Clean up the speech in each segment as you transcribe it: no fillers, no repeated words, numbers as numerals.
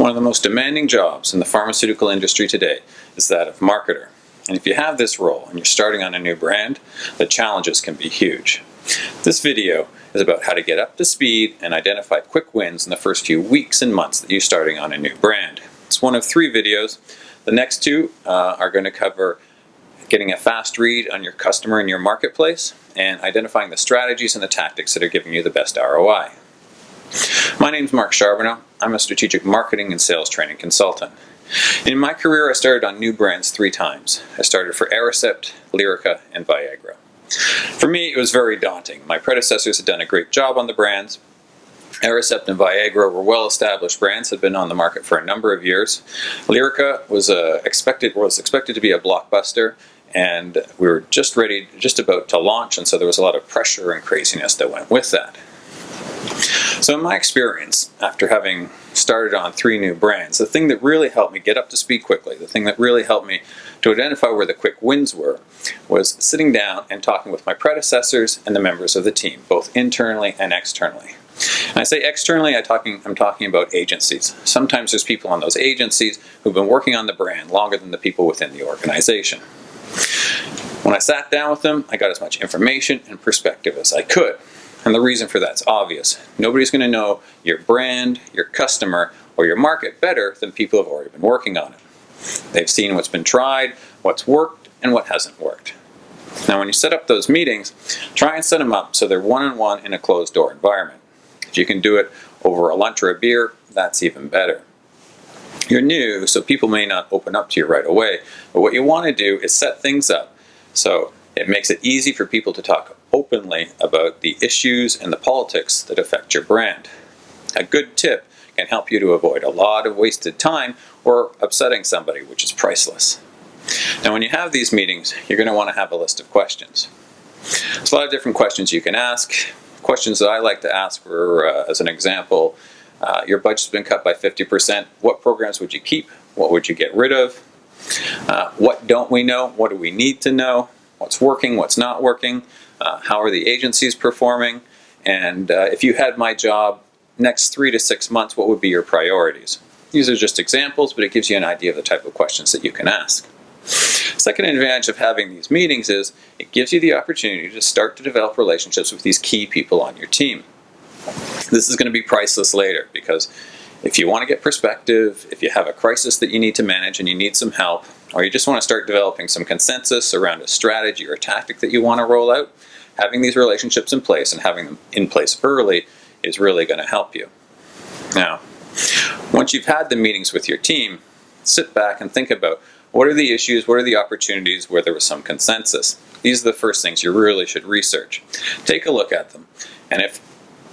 One of the most demanding jobs in the pharmaceutical industry today is that of marketer. And if you have this role and you're starting on a new brand, the challenges can be huge. This video is about how to get up to speed and identify quick wins in the first few weeks and months that you're starting on a new brand. It's one of 3 videos. The next 2 are going to cover getting a fast read on your customer in your marketplace and identifying the strategies and the tactics that are giving you the best ROI. My name is Marc Charbonneau. I'm a strategic marketing and sales training consultant. In my career, I started on new brands 3 times. I started for Aricept, Lyrica, and Viagra. For me, it was very daunting. My predecessors had done a great job on the brands. Aricept and Viagra were well-established brands, had been on the market for a number of years. Lyrica was expected to be a blockbuster, and we were just about to launch, and so there was a lot of pressure and craziness that went with that. So in my experience, after having started on 3 new brands, the thing that really helped me get up to speed quickly, the thing that really helped me to identify where the quick wins were, was sitting down and talking with my predecessors and the members of the team, both internally and externally. And I say externally, I'm talking about agencies. Sometimes there's people on those agencies who've been working on the brand longer than the people within the organization. When I sat down with them, I got as much information and perspective as I could. And the reason for that's obvious. Nobody's going to know your brand, your customer, or your market better than people who have already been working on it. They've seen what's been tried, what's worked, and what hasn't worked. Now when you set up those meetings, try and set them up so they're one-on-one in a closed-door environment. If you can do it over a lunch or a beer, that's even better. You're new, so people may not open up to you right away, but what you want to do is set things up so it makes it easy for people to talk openly about the issues and the politics that affect your brand. A good tip can help you to avoid a lot of wasted time or upsetting somebody, which is priceless. Now when you have these meetings, you're going to want to have a list of questions. There's a lot of different questions you can ask. Questions that I like to ask were, as an example, your budget's been cut by 50%. What programs would you keep? What would you get rid of? What don't we know? What do we need to know? What's working? What's not working? How are the agencies performing? And if you had my job next 3 to 6 months, what would be your priorities? These are just examples, but it gives you an idea of the type of questions that you can ask. Second advantage of having these meetings is it gives you the opportunity to start to develop relationships with these key people on your team. This is going to be priceless later because if you want to get perspective, if you have a crisis that you need to manage and you need some help, or you just want to start developing some consensus around a strategy or a tactic that you want to roll out, having these relationships in place and having them in place early is really going to help you. Now, once you've had the meetings with your team, sit back and think about what are the issues, what are the opportunities where there was some consensus. These are the first things you really should research. Take a look at them, and if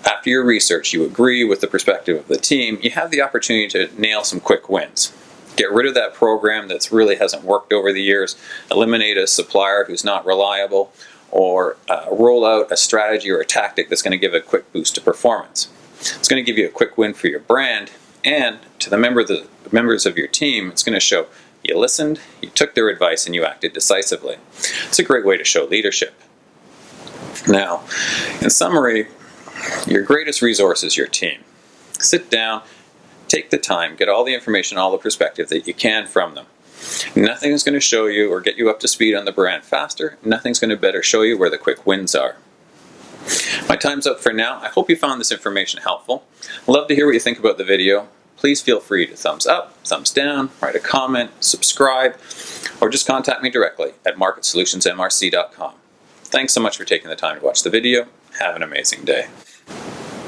after your research you agree with the perspective of the team, you have the opportunity to nail some quick wins. Get rid of that program that really hasn't worked over the years, eliminate a supplier who's not reliable, or roll out a strategy or a tactic that's going to give a quick boost to performance. It's going to give you a quick win for your brand, and to the members of your team, it's going to show you listened, you took their advice, and you acted decisively. It's a great way to show leadership. Now, in summary, your greatest resource is your team. Sit down, take the time, get all the information, all the perspective that you can from them. Nothing's going to show you or get you up to speed on the brand faster. Nothing's going to better show you where the quick wins are. My time's up for now. I hope you found this information helpful. I'd love to hear what you think about the video. Please feel free to thumbs up, thumbs down, write a comment, subscribe, or just contact me directly at marketsolutionsmrc.com. Thanks so much for taking the time to watch the video. Have an amazing day.